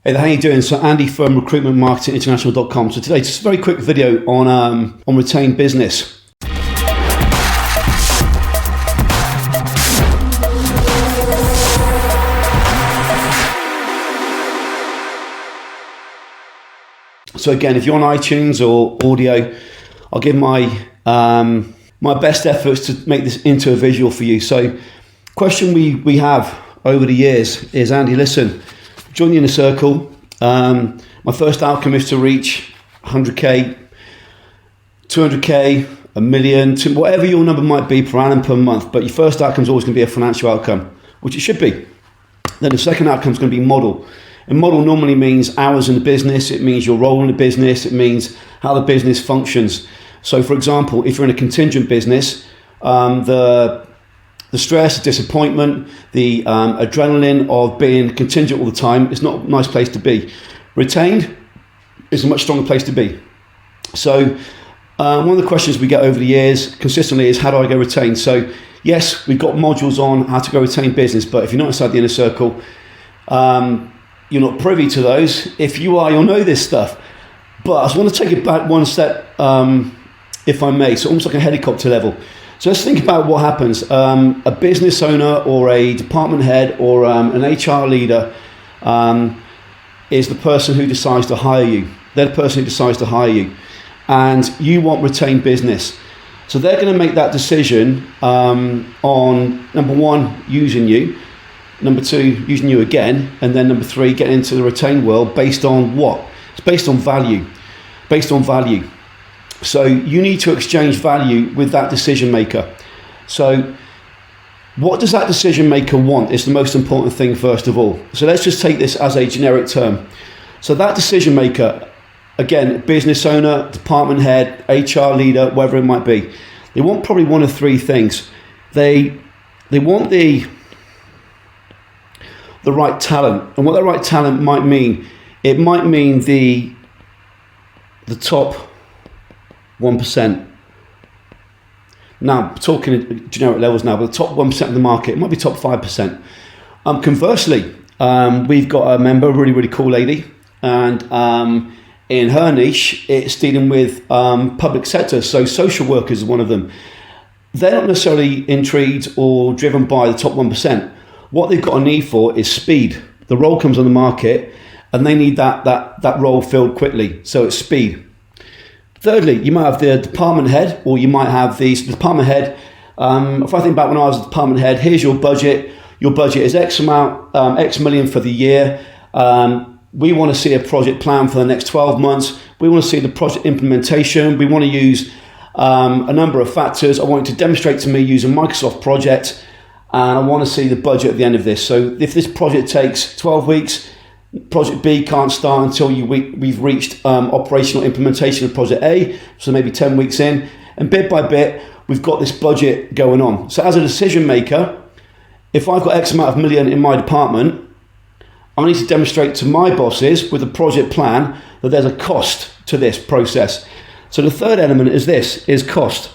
Hey there, how you doing? So Andy from recruitmentmarketinginternational.com. So today, just a very quick video on retained business. So again, if you're on iTunes or audio, I'll give my best efforts to make this into a visual for you. So question we have over the years is, Andy, listen, join the inner circle. My first outcome is to reach 100k, 200k, a million, whatever your number might be per annum per month. But your first outcome is always going to be a financial outcome, which it should be. Then the second outcome is going to be model. And model normally means hours in the business. It means your role in the business. It means how the business functions. So, for example, if you're in a contingent business, the stress, disappointment, the adrenaline of being contingent all the time is not a nice place to be. Retained is a much stronger place to be. So one of the questions we get over the years consistently is, how do I go retained? So yes, we've got modules on how to go retain business, but if you're not inside the inner circle, you're not privy to those. If you are, you'll know this stuff. But I just want to take it back one step, if I may, so almost like a helicopter level. So let's think about what happens. A business owner or a department head or an HR leader is the person who decides to hire you. They're the person who decides to hire you. And you want retained business. So they're going to make that decision on, number one, using you. Number two, using you again. And then number three, getting into the retained world based on what? It's based on value. Based on value. So you need to exchange value with that decision maker. So what does that decision maker want is the most important thing first of all. So let's just take this as a generic term. So that decision maker, again, business owner, department head, HR leader, whatever it might be, they want probably one of three things. They want the right talent. And what that right talent might mean, it might mean the top 1%. Now, talking generic levels now, but the top 1% of the market, it might be top 5%. Conversely, we've got a member, a really, really cool lady, and in her niche, it's dealing with public sector, so social workers is one of them. They're not necessarily intrigued or driven by the top 1%. What they've got a need for is speed. The role comes on the market, and they need that role filled quickly, so it's speed. Thirdly, you might have the department head, or you might have the department head. If I think back when I was a department head, here's your budget. Your budget is X amount, X million for the year. We want to see a project plan for the next 12 months. We want to see the project implementation. We want to use a number of factors. I want you to demonstrate to me using Microsoft Project, and I want to see the budget at the end of this. So if this project takes 12 weeks, Project B can't start until we've reached operational implementation of Project A, so maybe 10 weeks in. And bit by bit, we've got this budget going on. So as a decision maker, if I've got X amount of million in my department, I need to demonstrate to my bosses with a project plan that there's a cost to this process. So the third element is cost.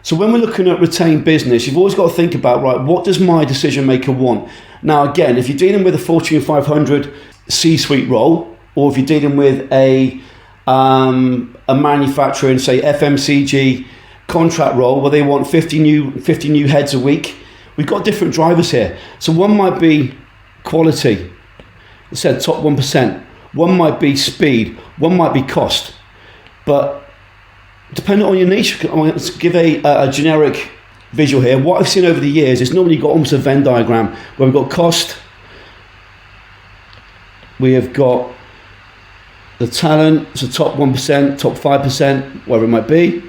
So when we're looking at retained business, you've always got to think about, right, what does my decision maker want? Now, again, if you're dealing with a Fortune 500 C-suite role, or if you're dealing with a manufacturing, say FMCG contract role, where they want 50 new heads a week, we've got different drivers here. So one might be quality, I said top 1%. One might be speed. One might be cost. But depending on your niche, I'm going to give a generic visual here. What I've seen over the years is normally you've got almost a Venn diagram where we've got cost, we have got the talent, so top 1%, top 5%, whatever it might be,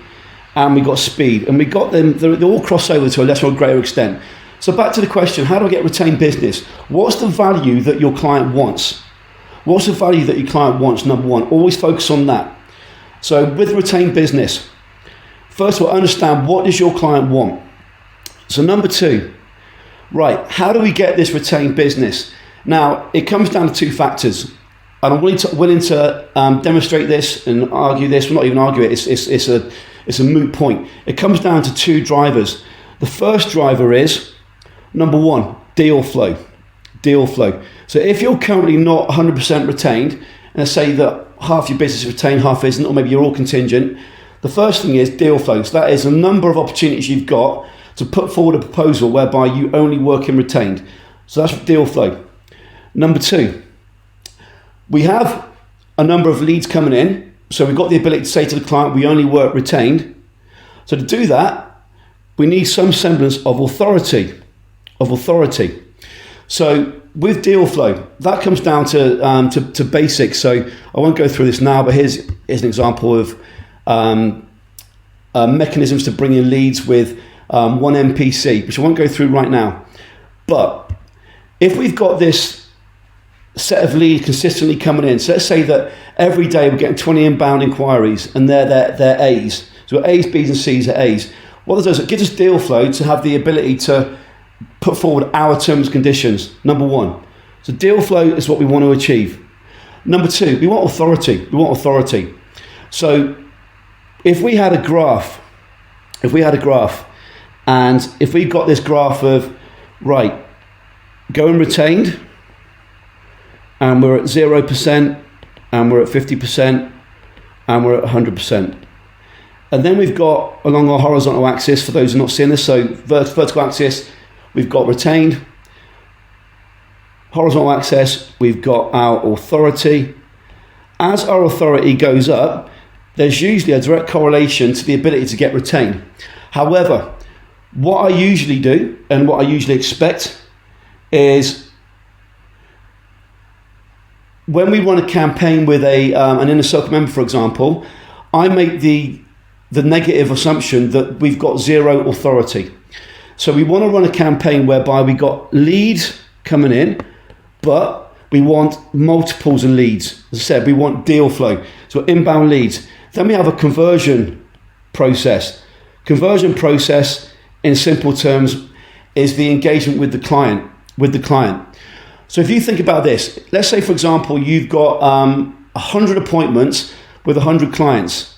and we've got speed. And we got them, they all cross over to a lesser or greater extent. So back to the question, how do I get retained business? What's the value that your client wants? What's the value that your client wants, number one? Always focus on that. So with retained business, first of all, understand what does your client want? So number two, right, how do we get this retained business? Now, it comes down to two factors, and I'm willing to demonstrate this and argue this. Well, not even argue it. It's a moot point. It comes down to two drivers. The first driver is, number one, deal flow. Deal flow. So if you're currently not 100% retained, and let's say that half your business is retained, half isn't, or maybe you're all contingent, the first thing is deal flow. So that is a number of opportunities you've got to put forward a proposal whereby you only work in retained. So that's deal flow. Number 2, we have a number of leads coming in. So we've got the ability to say to the client, we only work retained. So to do that, we need some semblance of authority. So with deal flow, that comes down to basics. So I won't go through this now, but here's an example of mechanisms to bring in leads with one MPC, which I won't go through right now. But if we've got this set of leads consistently coming in, so let's say that every day we're getting 20 inbound inquiries and they're A's. So A's, B's and C's are A's. What does it gives us deal flow to have the ability to put forward our terms and conditions, number 1. So deal flow is what we want to achieve. Number 2, we want authority. So if we had a graph, and if we got this graph of, right, going retained, and we're at 0%, and we're at 50%, and we're at 100%. And then we've got, along our horizontal axis, for those who are not seeing this, so vertical axis, we've got retained. Horizontal axis, we've got our authority. As our authority goes up, there's usually a direct correlation to the ability to get retained. However, what I usually do and what I usually expect is when we run a campaign with an inner circle member, for example, I make the negative assumption that we've got 0 authority. So we want to run a campaign whereby we got leads coming in, but we want multiples of leads. As I said, we want deal flow. So inbound leads. Then we have a conversion process. Conversion process, in simple terms, is the engagement with the client. So if you think about this, let's say, for example, you've got 100 appointments with 100 clients.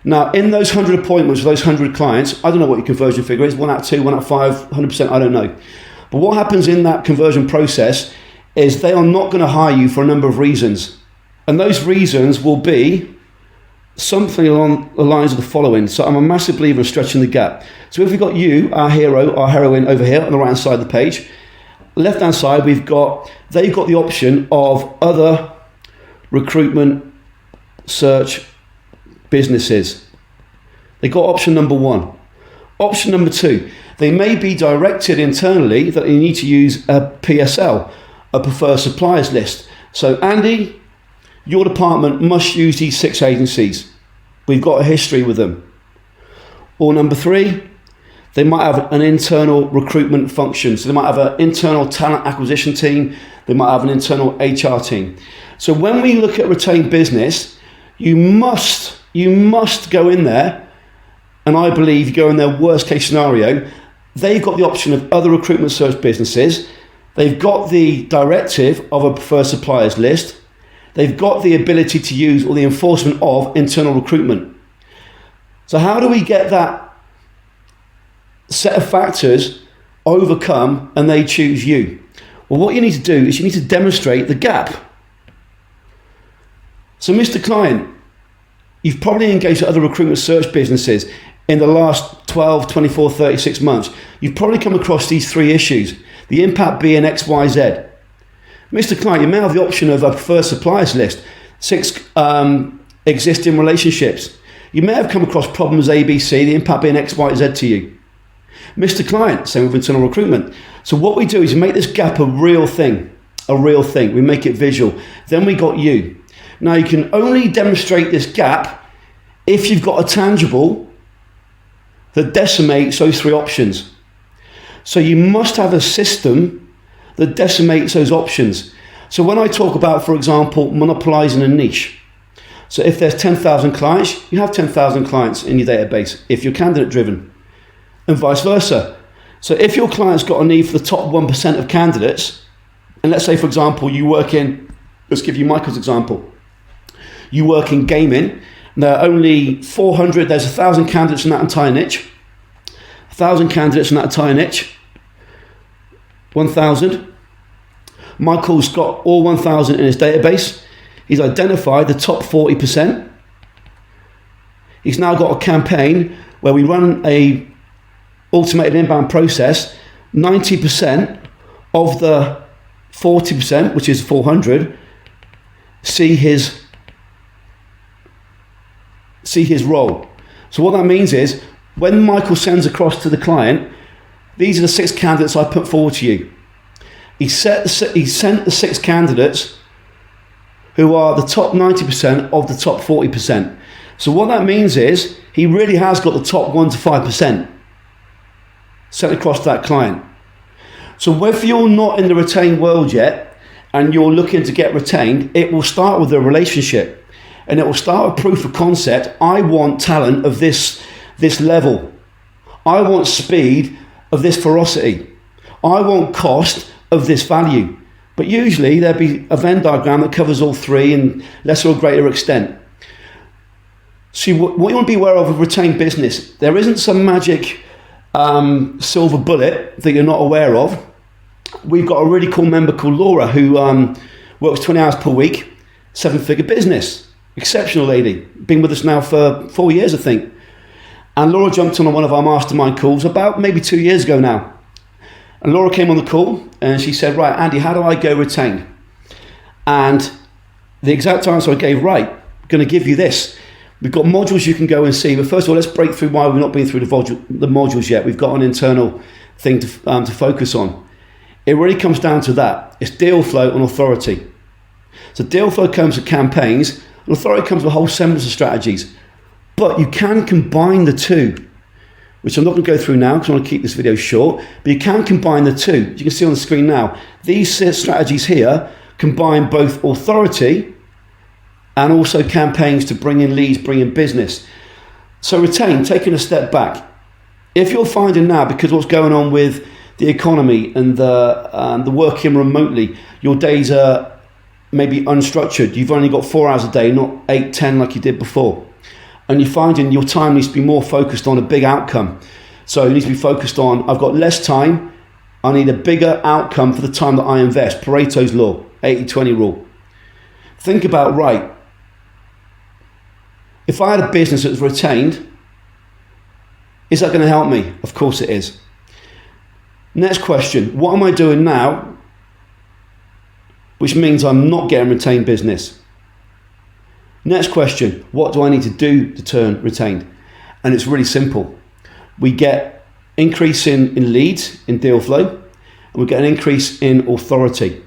Now, in those 100 appointments with those 100 clients, I don't know what your conversion figure is, 1 out of 2, 1 out of 5, 100%, I don't know. But what happens in that conversion process is they are not going to hire you for a number of reasons. And those reasons will be something along the lines of the following. So I'm a massive believer in stretching the gap. So if we've got you, our hero, our heroine over here on the right-hand side of the page, left-hand side, they've got the option of other recruitment search businesses. They got option number 1. Option number 2, they may be directed internally that they need to use a PSL, a preferred suppliers list. So Andy, your department must use these 6 agencies. We've got a history with them. Or number 3, they might have an internal recruitment function. So they might have an internal talent acquisition team. They might have an internal HR team. So when we look at retained business, you must go in there, and I believe you go in their worst case scenario, they've got the option of other recruitment search businesses. They've got the directive of a preferred suppliers list. They've got the ability to use or the enforcement of internal recruitment. So how do we get that set of factors overcome and they choose you? Well, what you need to do is you need to demonstrate the gap. So Mr. Client, you've probably engaged with other recruitment search businesses in the last 12, 24, 36 months. You've probably come across these 3 issues, the impact being X, Y, Z. Mr. Client, you may have the option of a preferred suppliers list, 6 existing relationships. You may have come across problems A, B, C, the impact being X, Y, Z to you. Mr. Client, same with internal recruitment. So what we do is make this gap a real thing. We make it visual. Then we got you. Now you can only demonstrate this gap if you've got a tangible that decimates those 3 options. So you must have a system that decimates those options. So when I talk about, for example, monopolizing a niche, so if there's 10,000 clients, you have 10,000 clients in your database if you're candidate driven, and vice versa. So if your client's got a need for the top 1% of candidates, and let's say, for example, you work in, let's give you Michael's example, you work in gaming, and there are only 400, there's 1,000 candidates in that entire niche, 1,000 candidates in that entire niche, 1,000. Michael's got all 1,000 in his database. He's identified the top 40%. He's now got a campaign where we run a automated inbound process. 90% of the 40%, which is 400, see his role. So what that means is, when Michael sends across to the client, these are the 6 candidates I put forward to you. He sent the 6 candidates who are the top 90% of the top 40%. So what that means is, he really has got the top 1 to 5% sent across to that client. So whether you're not in the retained world yet and you're looking to get retained, it will start with a relationship, and it will start with proof of concept. I want talent of this level. I want speed of this ferocity. I want cost of this value. But usually there'll be a Venn diagram that covers all 3 in lesser or greater extent. See, what you want to be aware of with retained business, there isn't some magic silver bullet that you're not aware of. We've got a really cool member called Laura who works 20 hours per week, 7-figure business, exceptional lady, been with us now for 4 years, I think. And Laura jumped on one of our mastermind calls about maybe 2 years ago now. And Laura came on the call and she said, right, Andy, how do I go retained? And the exact answer I gave, right, I'm going to give you this. We've got modules you can go and see, but first of all, let's break through why we've not been through the modules yet. We've got an internal thing to focus on. It really comes down to that. It's deal flow and authority. So deal flow comes with campaigns, and authority comes with a whole semblance of strategies. But you can combine the two, which I'm not going to go through now because I want to keep this video short, but you can combine the two. As you can see on the screen now, these strategies here combine both authority and also campaigns to bring in leads, bring in business. So retain, taking a step back. If you're finding now, because what's going on with the economy and the working remotely, your days are maybe unstructured. You've only got 4 hours a day, not 8, 10 like you did before. And you're finding your time needs to be more focused on a big outcome. So it needs to be focused on, I've got less time, I need a bigger outcome for the time that I invest. Pareto's law, 80-20 rule. Think about, right, if I had a business that was retained, is that going to help me? Of course it is. Next question, what am I doing now, which means I'm not getting retained business? Next question, what do I need to do to turn retained? And it's really simple. We get increase in leads, in deal flow, and we get an increase in authority.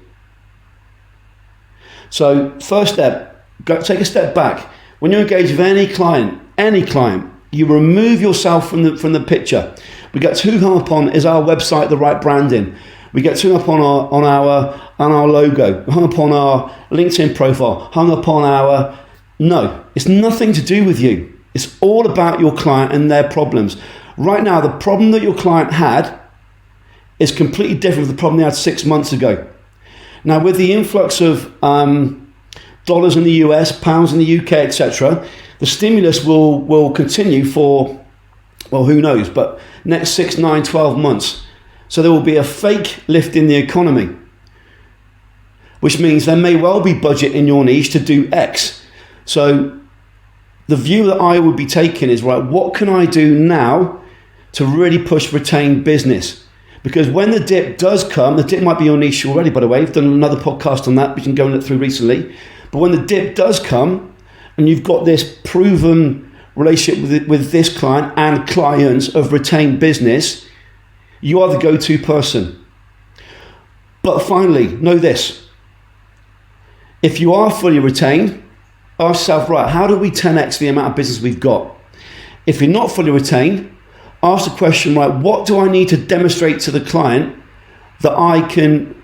So first step, take a step back. When you engage with any client, you remove yourself from the picture. We get too hung up on, is our website the right branding? We get too hung up on our logo, hung up on our LinkedIn profile, hung up on our... No, it's nothing to do with you. It's all about your client and their problems. Right now, the problem that your client had is completely different from the problem they had 6 months ago. Now, with the influx of dollars in the US, pounds in the UK, etc., the stimulus will continue for, well, who knows, but next 6, 9, 12 months. So there will be a fake lift in the economy, which means there may well be budget in your niche to do X. So the view that I would be taking is, right, what can I do now to really push retained business? Because when the dip does come, the dip might be your niche already, by the way. We've done another podcast on that, we can go and look through recently. But when the dip does come, and you've got this proven relationship with this client and clients of retained business, you are the go-to person. But finally, know this. If you are fully retained, ask yourself, right, how do we 10x the amount of business we've got? If you're not fully retained, ask the question, right, what do I need to demonstrate to the client that I can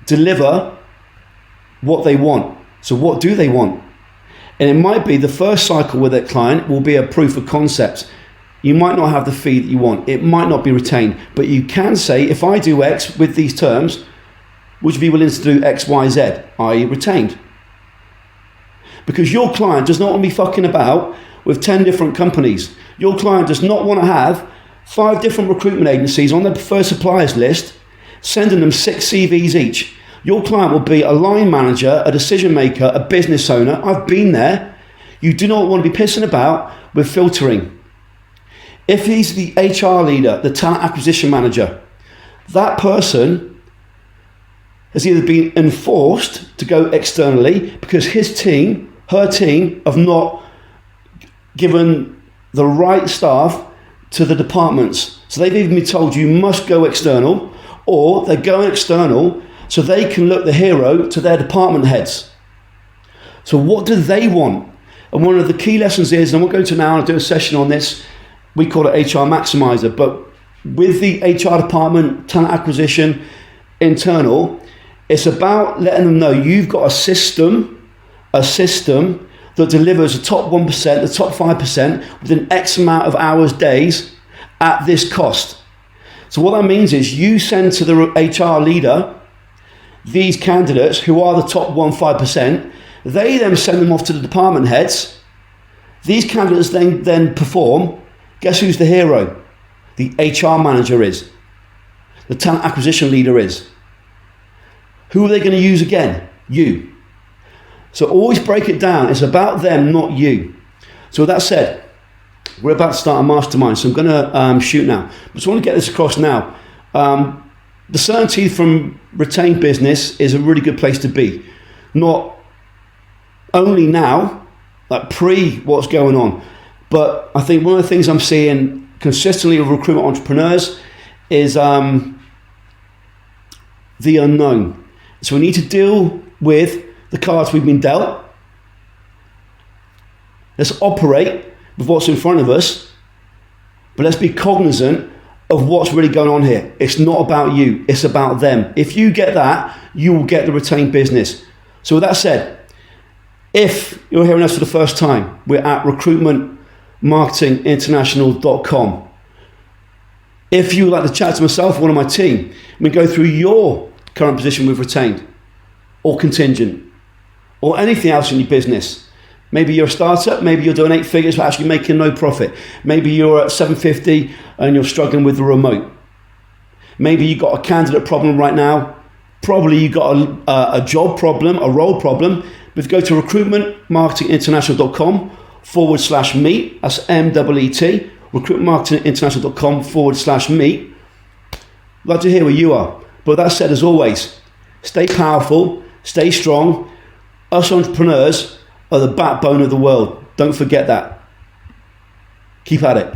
deliver what they want? So what do they want? And it might be the first cycle with that client will be a proof of concept. You might not have the fee that you want. It might not be retained, but you can say, if I do X with these terms, would you be willing to do X, Y, Z, i.e. retained? Because your client does not want to be fucking about with 10 different companies. Your client does not want to have 5 different recruitment agencies on their preferred suppliers list, sending them 6 CVs each. Your client will be a line manager, a decision maker, a business owner. I've been there. You do not want to be pissing about with filtering. If he's the HR leader, the talent acquisition manager, that person has either been enforced to go externally because his team, her team, have not given the right staff to the departments. So they've even been told you must go external, or they're going external so they can look the hero to their department heads. So what do they want? And one of the key lessons is, and we'll go to now and do a session on this, we call it HR Maximizer, but with the HR department, talent acquisition, internal, it's about letting them know you've got a system that delivers the top 1%, the top 5% within X amount of hours, days at this cost. So what that means is you send to the HR leader these candidates who are the top 1-5%. They then send them off to the department heads. These candidates then perform. Guess who's the hero? The HR manager is. The talent acquisition leader is. Who are they going to use again? You. So always break it down. It's about them, not you. So with that said, we're about to start a mastermind. So I'm going to shoot now. I just want to get this across now. The certainty from retained business is a really good place to be. Not only now, like pre what's going on, but I think one of the things I'm seeing consistently with recruitment entrepreneurs is the unknown. So we need to deal with the cards we've been dealt. Let's operate with what's in front of us, but let's be cognizant of what's really going on here. It's not about you, it's about them. If you get that, you will get the retained business. So with that said, if you're hearing us for the first time, we're at recruitmentmarketinginternational.com. If you would like to chat to myself or one of my team, we go through your current position with retained or contingent or anything else in your business. Maybe you're a startup, maybe you're doing 8 figures but actually making no profit. Maybe you're at 750 and you're struggling with the remote. Maybe you've got a candidate problem right now. Probably you've got a job problem, a role problem. But go to recruitmentmarketinginternational.com/meet. That's MEET. recruitmentmarketinginternational.com/meet. I'd like to hear where you are. But that said, as always, stay powerful, stay strong. Us entrepreneurs are the backbone of the world. Don't forget that. Keep at it.